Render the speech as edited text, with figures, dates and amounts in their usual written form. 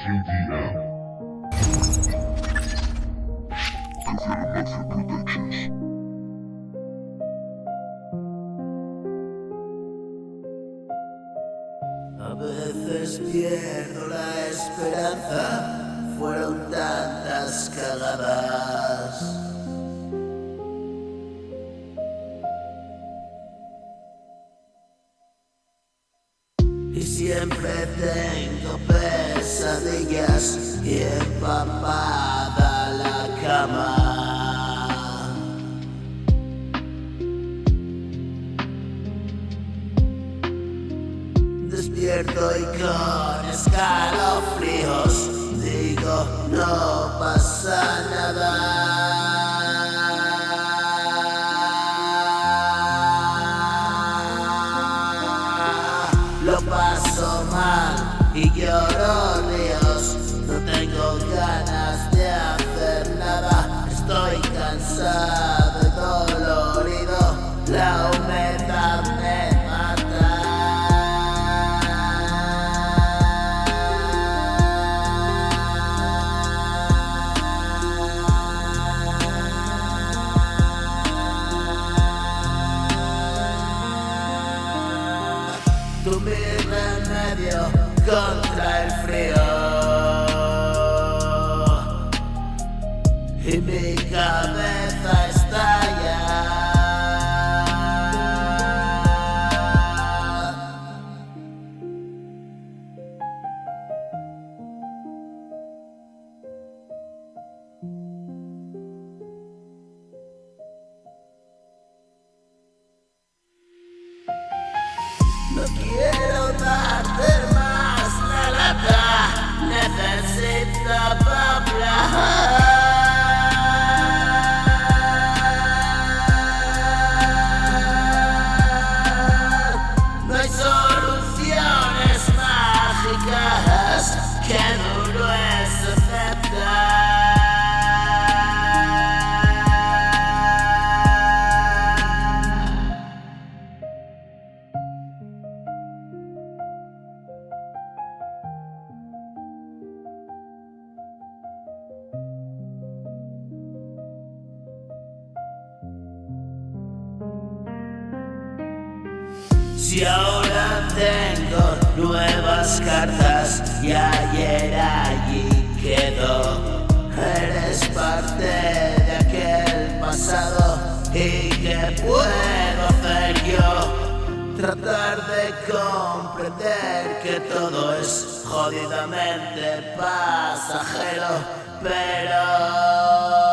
JDM. Mafia Productions. A veces pierdo la esperanza, fueron tantas cagadas. Y siempre tengo pesadillas y empapada la cama. Despierto y con escalofríos digo, no pasa nada. Lo paso mal y lloro ríos, no tengo ganas de hacer nada. Estoy cansado y dolorido, la humedad me tú mi remedio contra el frío y mi cabeza estalla. No quiero darte más la lata, necesito hablar. No hay soluciones mágicas, que duro es aceptar. Si ahora tengo nuevas cartas y ayer allí quedó, eres parte de aquel pasado y ¿qué puedo hacer yo? Tratar de comprender que todo es jodidamente pasajero, pero